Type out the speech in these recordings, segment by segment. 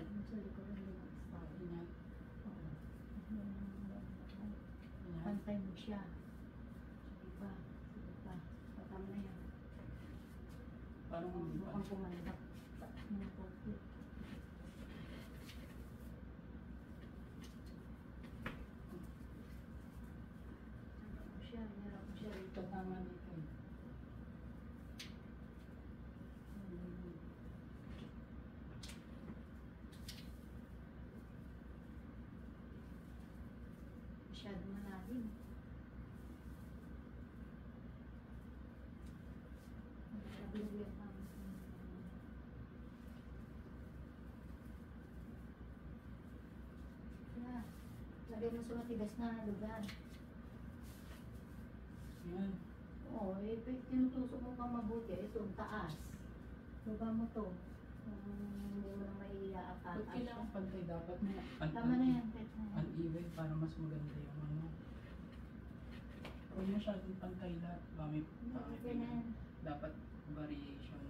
Sa likod ng start. Ingat. Oo. Ingat. Pantay mo siya. Sige pa. Sige pa. Patam na yan. Parang hindi pa. Mukhang pumalabak. Ano po? Hirap mo siya rito. Tama dito. Masyado malalim. Nabinigyan pa. Yeah. Lagay mo sa matigas na lugar. Yan. Oo, tinutusok mo pa mabuti. Ito, ang taas. Lugar mo to. Hindi mo na maiaakal. Pag kailangan pantay, dapat na Tama na yan. Pet na yan. uneven para mas maganda yung ano. Huwag masyadong pantay lahat. Okay na yan. Dapat variation.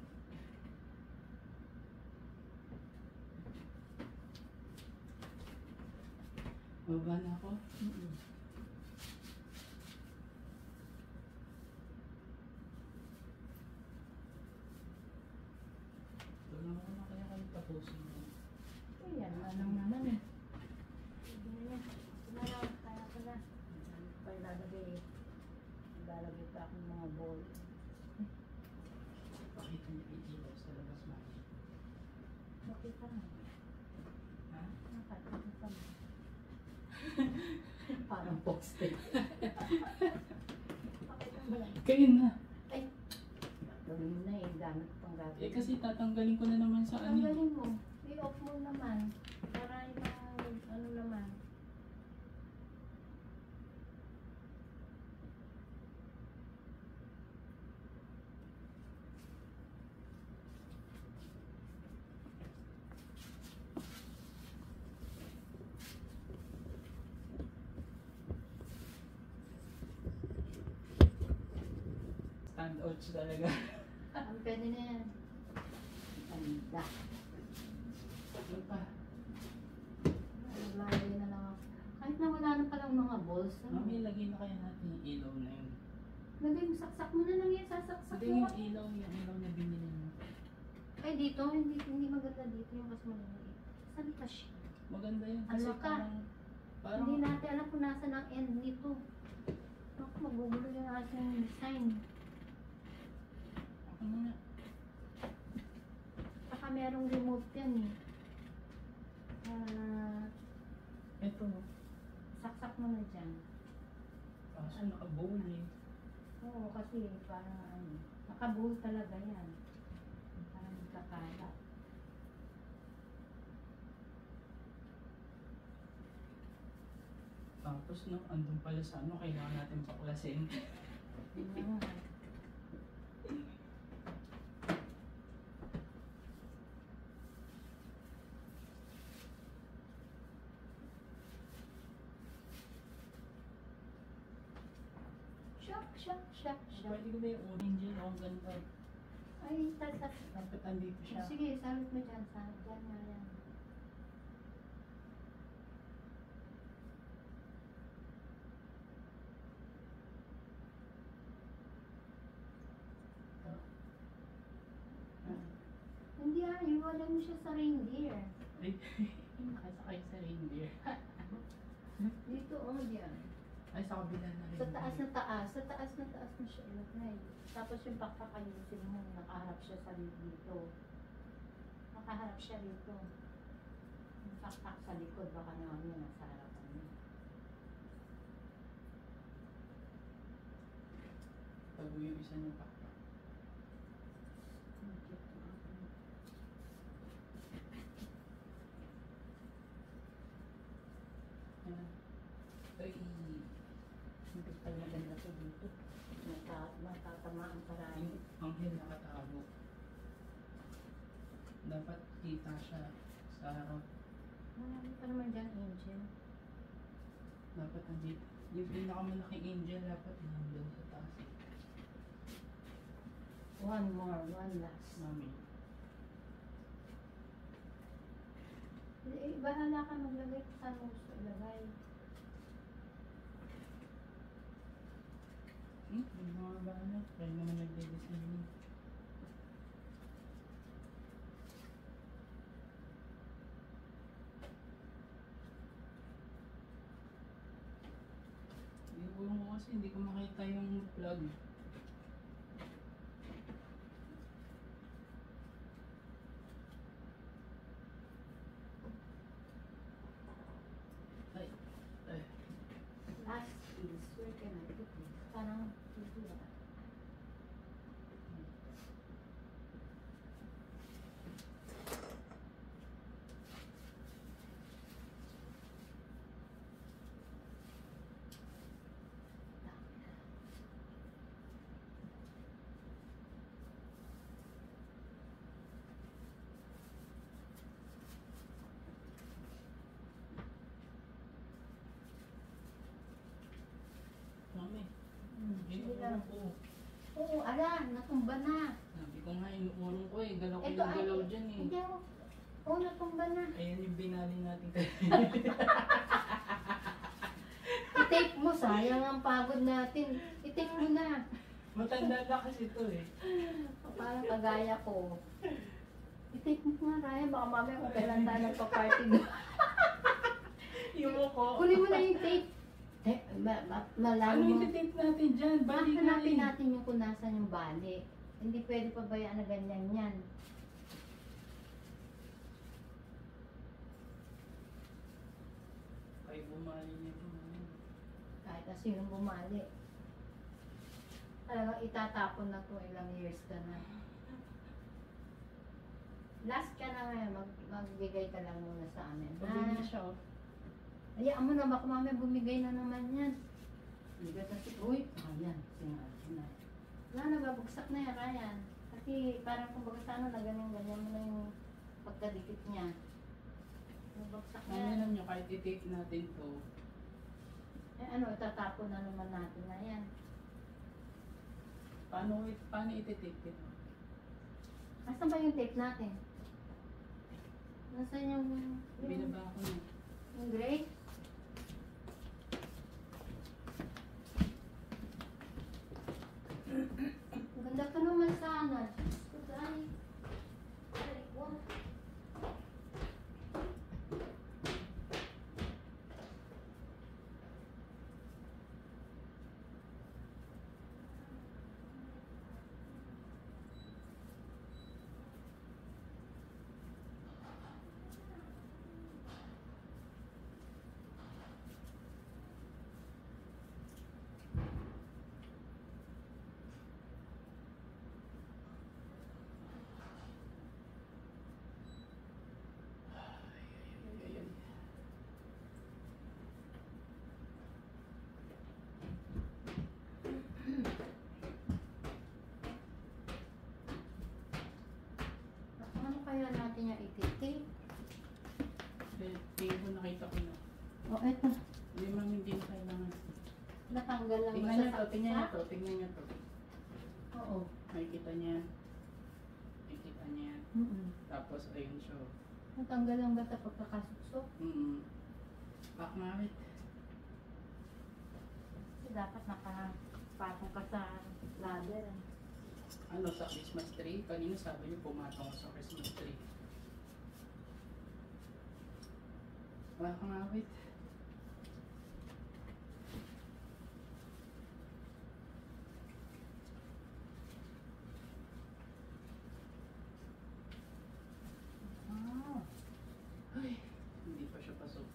Baba na ako. Tulungan ko na kaya kayo tapusin mo. Ayan, manang naman eh. Sige na yan. Kaya ko na. Ano pa ilalagay eh. Ilalagay pa akong mga ball. Pakita niyo ilaw sa labas mo. Makita mo. Ha? Nakakita mo. Parang poste. Pakita mo lang. Kayo na. Ay! Gawin mo na eh. Gamit ko pang gagawin. Eh kasi tatanggalin ko na naman sa Ang ano. galing mo. I-off mo naman. Para yung ano naman. Stand out siya talaga. Ang pwede na yan. Ganda. Ano pa? Lagay na lang ako. Kahit na wala na palang mga balls. Mami, lagay na kaya natin yung ilaw na yun. Lagay mo, saksak mo na lang yan. Sasaksak Hindi mo. yung ilaw na binili mo. Ay dito, hindi maganda dito yung mas maliliit. Saan ka siya? Maganda yun Ano kasi ka? parang Hindi natin alam kung nasa ang end nito. Ako, magugulo yung ating design. ako na nga. Saka merong remote yan eh. Ito. Saksak mo na dyan. Kaso nakabowl eh. Oo, kasi parang ano, nakabuhol talaga yan. Parang nagkakalat. Tapos no, andun pala sa ano, kailangan natin paklasin. Yun. Shock, shock, shock, shock. Pwede ko ba yung angel? Ang ganda. Ay, tatas. Dapat andito siya. Sige, salit mo dyan. Salit dyan nga yan. Hindi iwala mo siya sa reindeer. Ay, nakasakay sa reindeer. Dito, diyan. Ay, sa kabila na rin. Sa taas na taas. Sa taas na taas mo siya ilagay. Tapos yung pakakayusin mo, nakaharap siya sa dito. Nakaharap siya dito. Yung pakpak sa likod, baka naman yun nasa harapan niya. Tago yung isa ng pakpak. Yan. Ay, Hindi pa maganda to dito. Matatamaan parang. yung anghel nakatago. Dapat kita siya sa harap. Marami pa naman dyan, angel. Dapat nandito. Yung pinakamalaking angel dapat nandun sa taas. One more, one last. Mami. Bahala ka maglagay kung saan mo gusto ilagay. Yung mga bahala. Kaya naman nagde-design. Yung ko kasi hindi ko makita yung plug. Ay. Ay. Last is, where can I put this? Parang, dito na. Mami, Sige lang. inuurong ko. Oo, ala, natumba na. Sabi ko nga, inuurong ko eh. Galaw ko Ito yung ay, galaw dyan eh. hindi ako. Oo, natumba na. Ayan yung binali natin kayo. I-tape mo, sayang ang pagod natin. I-tape mo na. Matanda na kasi ito eh. Parang kagaya ko. I-tape mo nga, Ryan. Baka mamaya kung kailan tayo nagpa-party doon. Yung ko. Kunin mo na yung tape. Malalim Ano mo. yung tape natin dyan? Bali nga Hanapin eh. natin yung kung nasan yung bali. Hindi pwede pabayaan na ganyan yan. Ay, bumali nito. Kahit na sinong bumali. Talagang itatapon na to ilang years ka na. Last ka na ngayon, magbigay ka lang muna sa amin. Pabili siya oh. Hayaan mo na, baka mamaya bumigay na naman yan. Hindi ka kasi, uy, ayan, singa. Wala, nababagsak na yan, Ryan. Kasi parang kumbaga sana na ganyan-ganyan mo na yung pagkadikit niya. Nabagsak na yan. Alam nyo, kahit i-tape natin to, Eh ano, itatapon na naman natin na yan. paano iti-tape ito? Nasaan ba yung tape natin? Nasaan yung Binaba ko na. yung gray? Ganda ka naman sana. Diyos ko, Day. Ay, ko. Ayan. Ano kaya natin yung ititape? Tingin ko nakita ko na. O, eto. Hindi man hindi na kailangan. Natanggal lang Tingnan ba nyo sa to, tingnan nyo saksa? to, tingnan nyo to. Oo. Makikita niya. Makikita niya. Tapos ayun siya. Natanggal lang ba sa pagkakasuksok? Bakmawit. Kasi dapat nakapatong ka sa ladder. Ano sa Christmas tree? Kanina sabi niyo pumatong ko sa Christmas tree. Bakmawit. Ah. Ay, hindi pa siya pasok.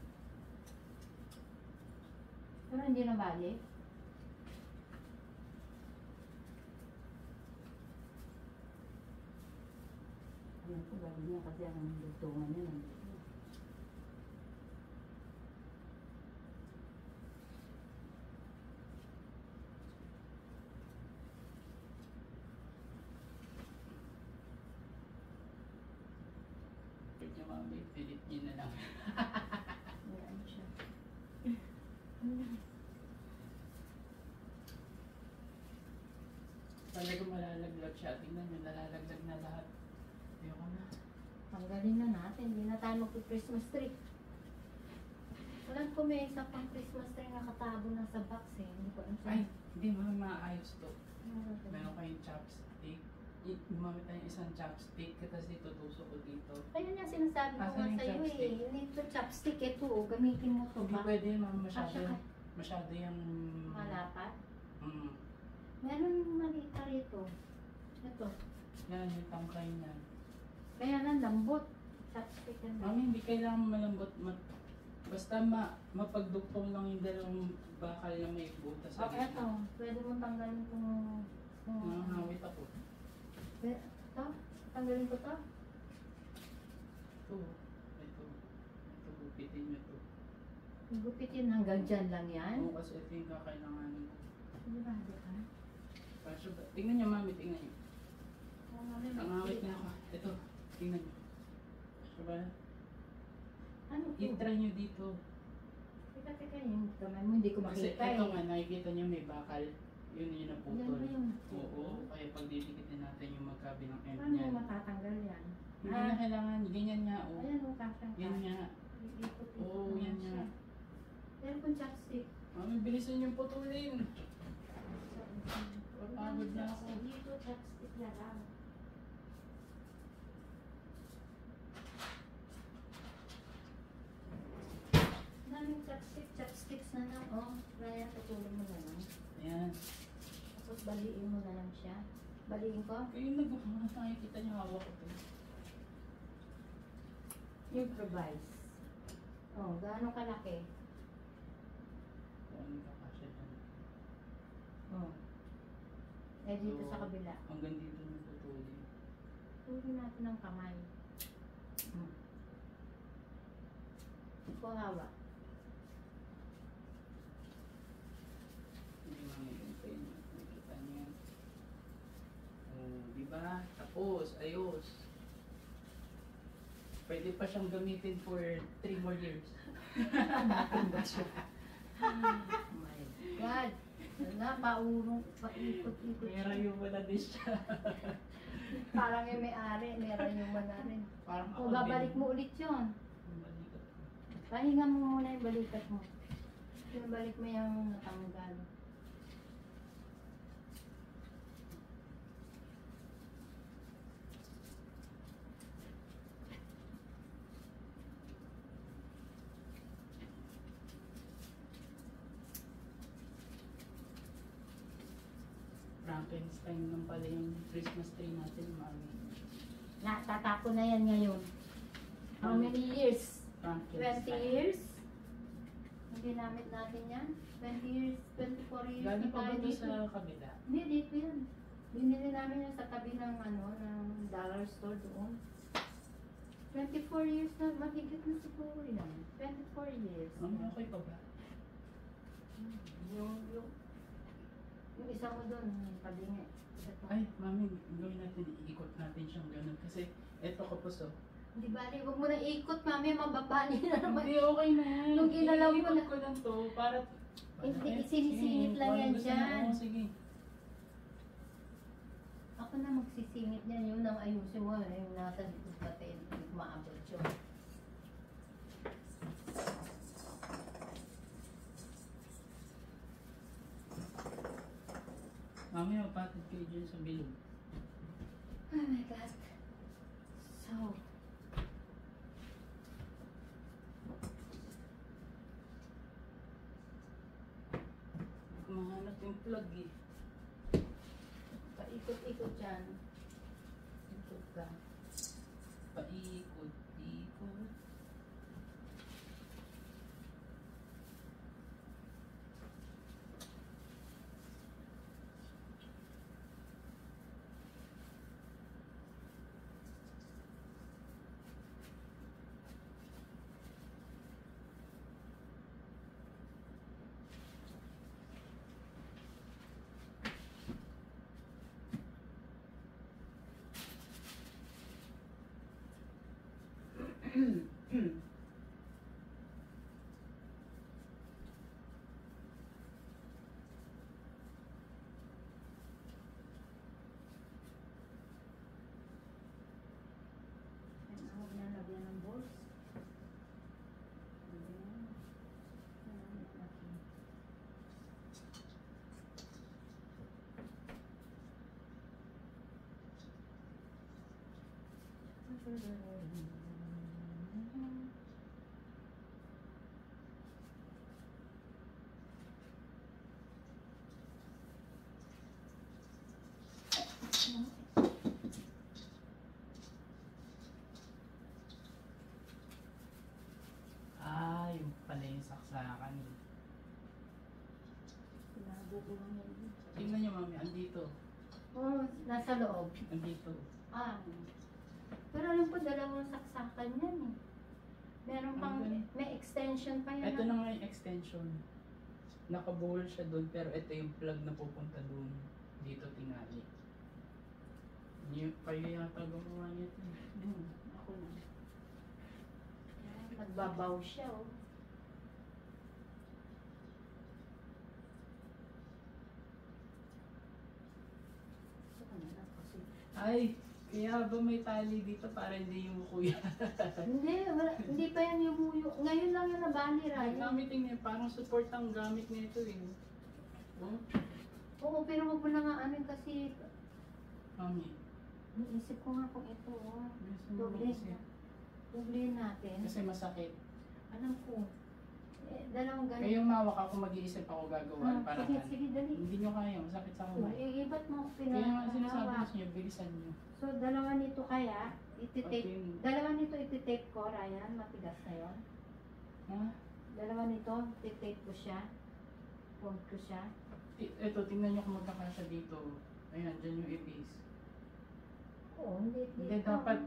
Pero hindi na bali. Ayan po, bago niya kasi ang lutungan niya nandito. Pwede niya mami, pilit niya na lang. Ayan siya. Talaga malalaglag siya. Tingnan niyo, nalalaglag na lahat. Ayoko na. Tanggalin na natin. Hindi na tayo mag-Christmas tree. Alam ko may isa pang Christmas tree na katabo na sa box eh. Hindi ko alam Ay, saan. hindi mo maayos to. Ano ba? Meron kayong chopstick. Gumamit tayong isang chopstick kasi tutusok ko dito. Ayun nga sinasabi ko Asan nga yung sa'yo chopstick? eh. You need to chopstick ito. Gamitin mo to Hindi ba? pwede ma'am, masyado, Kasya ka. masyado yung... Malapat. Mm. Meron maliit pa rito. Ito. Yan, yung tangkay niyan. Kaya lang lambot. Chopstick yan. Mami, hindi kailangan malambot. Basta mapagduktong lang yung dalawang bakal na may butas sa Okay, ito. Pwede mo tanggalin kung... Nangangawit ako. Ito? Tanggalin ko to? Ito. Ito. Ito, gupitin nyo to. Gupitin hanggang dyan lang yan? Oo, kasi ito yung kakailanganin ko. Sigurado ka? Kasya ba? Tingnan nyo, mami, tingnan nyo. Oo, mami, may Nangawit tira. na ako. Ito, tingnan nyo. Kasya ba? Ano to? I-try nyo dito. Teka, yung kamay mo hindi ko Kasi makita ito eh. nga, nakikita nyo may bakal. Yun yung Yan naputol. ba yung... Oo, kaya pag didikitin natin yung magkabilang end Paano niyan. mo matatanggal yan? Hindi na kailangan, ganyan nga. Oh. Ayan mo, kasang Yan nga. Iikot-ikot Oo, naman yan siya. nga. Meron kong chopstick. Mami, bilisan yung putulin. Papagod na ako. Dito, chopstick na lang. Daming chopsticks na lang. Oh, kaya tutulong mo na lang. Ayan. Tapos baliin mo na lang siya. Baliin ko. Kayo nag-mga nakikita niyo hawak ko to. Improvise. Oh, gaano kalaki? Kung ano kakasya dyan. Oh. Eh, dito So, sa kabila. Hanggang dito yung putulin. Tulong natin ng kamay. Hmm. Ikaw hawak. Hindi mami yung kayo. Nakikita niyo yan. Oh, diba? Tapos, ayos. Pwede pa siyang gamitin for 3 more years. Oh my God! Wala, paurong, paikot-ikot. Meron yung wala din siya. Parang yung may-ari, meron yung na rin. Parang O, babalik mo ulit yun. Balikat. Pahinga mo muna yung balikat mo. Yung balik mo yung natanggal. Frankenstein lang pala yung Christmas tree natin, mami. Natatako na yan ngayon. How many years? 20 Frankenstein. years? Ang ginamit natin yan? 20 years, 24 years Galing na pa ba tayo ito dito. sa kabila? Hindi, dito yan. Binili namin yan sa tabi ng ng dollar store doon. 24 years na, mahigit na siguro yan. 24 years. Okay pa ba? Yung isa mo doon, tabi nga. Ay, mami, gawin natin, iikot natin siyang ganun. Kasi, eto kapos oh. Hindi bali, huwag mo nang ikot, mami, mababali na naman. Hindi, okay na yan. Nung ginalaw mo Iikot na- ko lang to, para... Hindi, Ay, isinisingit lang sige, yan gusto mo, dyan. oo, sige. Ako na magsisingit niyan, yun ang ayusin mo, yung nasa likod pati, hindi ko maabot yun. Mami, mapatid kayo dyan sa bilog. Oh my God. So, Mahanap yung plug eh. paikot-ikot dyan. Ikot ka. Paikot, ikot. Ah, yung pala yung saksakan. Sinabi ko lang yun. Tingnan niyo mami, andito. Oh, nasa loob. Andito. Ah. Pero alam ko, dalawang saksakan yan eh. Meron pang, Okay. may extension pa yan. Ito na nga yung extension. Nakabuhol siya doon, pero ito yung plug na pupunta doon. Dito tinali. Kayo yata gumawa nito. Ako na. Nagbabaw siya oh. Saka na lang kasi. Ay, kaya ba may tali dito para hindi yung kuya? Hindi pa yan yung muyo. Ngayon lang yung nabali, Ryan. Gamitin niya, parang support ang gamit nito eh. Oh, Oo, pero wag mo na nga amin kasi mami. naisip ko nga kung ito, oh. Gusto mo Doble. kasi. Doblehin natin. Kasi masakit. Alam ko. Dalawang ganun. Kayong mawak ako, mag-iisip ako gagawa para sige, sige, dali. hindi nyo kaya, masakit sa kamay. Iba't mo Kaya nga sinasabi pinahawak. ko sa inyo, bilisan nyo. So, dalawa nito kaya, Okay. dalawa nito ititape ko, Ryan, matigas na yun. Ha? Dalawa nito, ititape ko siya. Hold ko siya. Ito, tingnan nyo kung magkakasya dito. Ayan, dyan yung ipis. Oo, hindi. Hindi, dapat,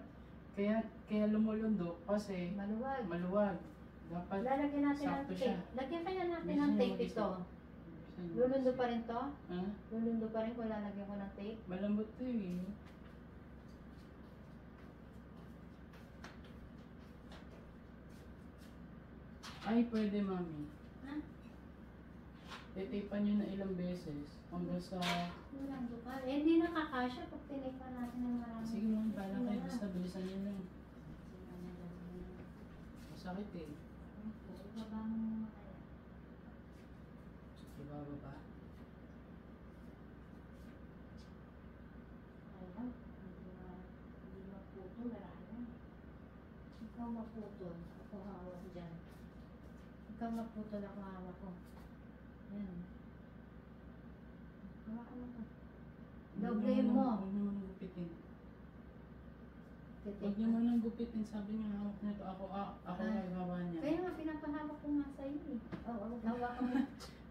kaya lumulundo kasi Maluwag. maluwag. Dapat, Lalagyan natin ng sakto siya. tape. Lagyan kaya natin Bilisan ng nyo tape mag-isip. ito. Bilisan nyo Lulundo mag-isip. pa rin to? Ha? Lulundo pa rin kung lalagyan ko ng tape? Malambot to eh. Ay, pwede mami. Ha? Titipan nyo na ilang beses hanggang sa... Lulundo pa. Eh, hindi nakakasya pag tinipan natin ng marami. Sige ma'am, bala kayo. Basta bilisan nyo lang. Masakit eh. Baba mo muna kaya. Ibababa. Ayan, hindi maputol, Ryan. Ikaw maputol, ako hawak dyan. Ikaw maputol, ako hawak ko. Ayan. Hawakan mo to. Doblehin mo. Huwag nyo munang gupitin. Huwag Titake nyo mo. munang gupitin. Sabi nyo hawak nyo to. Ako nagawa niya. Kaya nga, pinapahawak ko nga sa'yo eh. Oo, hawakan mo.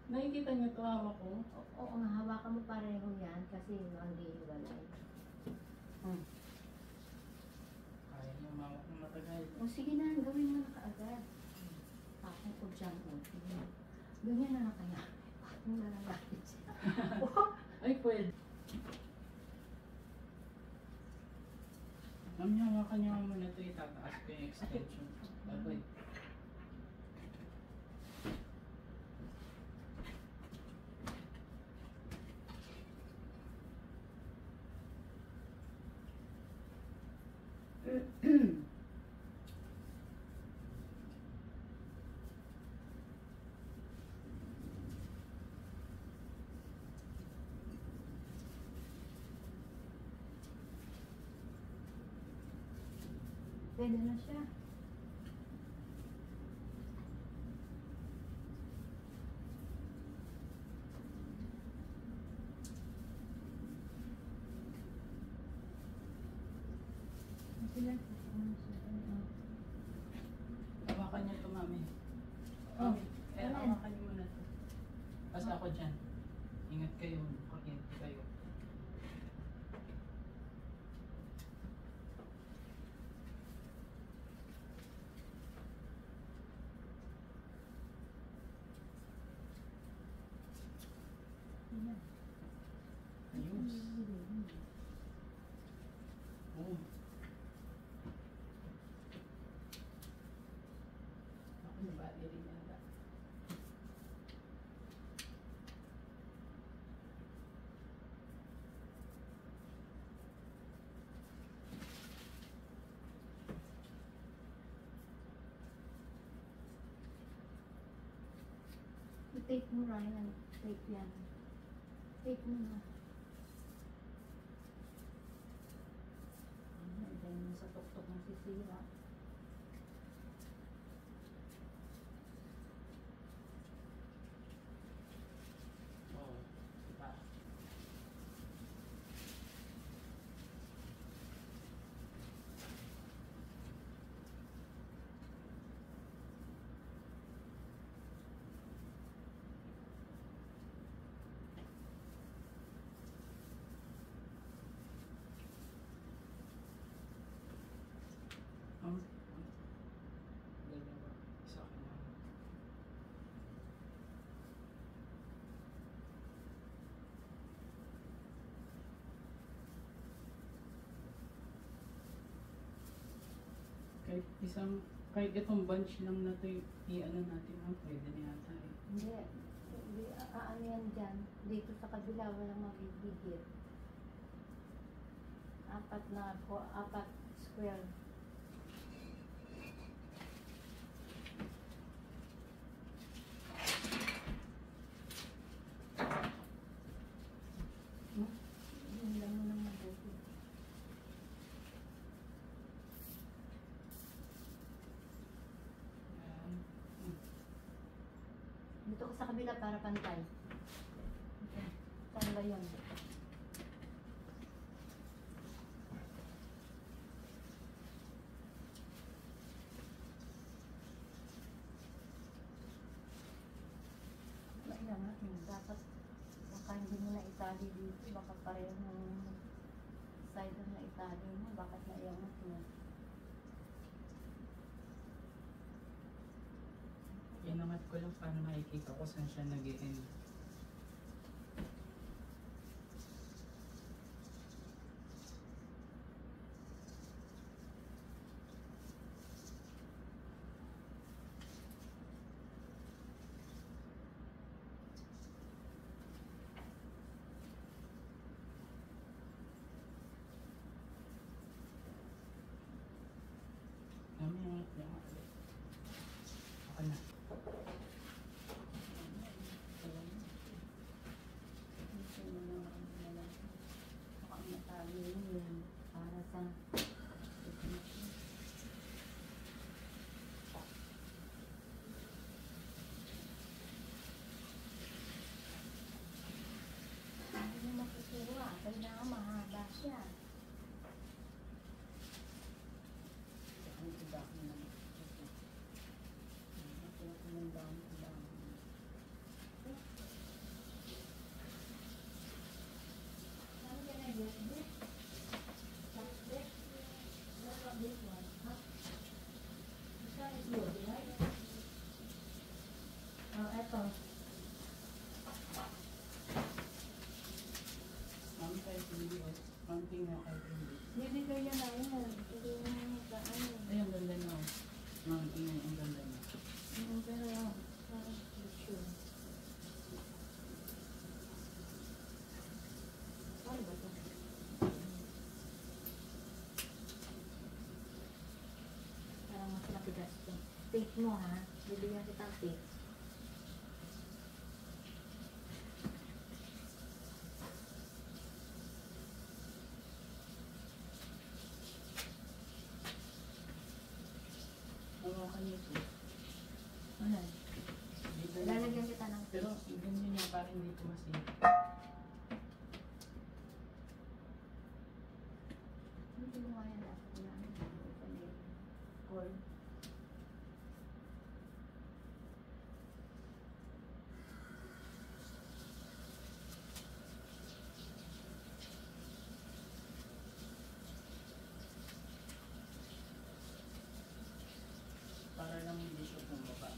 Nakikita nyo to hawak ko? Oo nga, hawakan mo pareho yan kasi hindi hiwalay. Kaya nyo mawak ng matagal. O sige na, gawin mo na kaagad. Ako ko dyan. O, sige. Ganyan na lang kaya. Patong na lang natin siya. Ay, pwede. Ma'am, hawakan nyo nga muna ito. Itataas ko yung extension. Bagay. Pwede na siya. Sila. Hawakan nyo ito, mami. Oh, Mami, hawakan nyo muna ito. Basta ako dyan. Ingat kayo. Kuryente kayo. Ayos. Oh. Ako nabali rin yata. I-tape mo, Ryan. Tape yan. Tape mo na. Ayan, dun sa tuktok ng sisira. Oo. Diba? Dalawa. Isa akin lang. Kahit itong bunch lang na to, i-ano natin, pwede na yata eh. Hindi, ano yan dyan. Dito sa kabila, walang mabibigit. Apat square. Yun lang mo nang mabuti. Ayan. Dito ko sa kabila para pantay. Saan ba yun? Kaya nga, dapat baka hindi mo na itali dito, baka pareho ng side na itali mo, bakit naiangat mo? Inangat ko lang para makikita ko saan siya nag-i-end. Mamaya yung ulit. Ako na. Dito mo na lang. Baka ang natali yun para sa hindi mo matuturo kailangan mahaba siya. Ang iba ko na ito. Ito ko ng dami. Mami, kahit hindi o. Konting na kahit hindi. Bibigay yan na yun. Bibigay yan na yun. Ay, ang ganda na. Ang ingay, ang ganda na. Pero, parang sure. Ano ba ito? Parang mas matigas ito. Tape mo ha. Bibigyan kita ng tape. Hawakan niyo po. Ano? Dito na. Lalagyan kita ng Pero, tape. ganyan niya parang hindi ko masin. Hindi mo nga yan dapat namin. Call. Para lang hindi siya bumaba.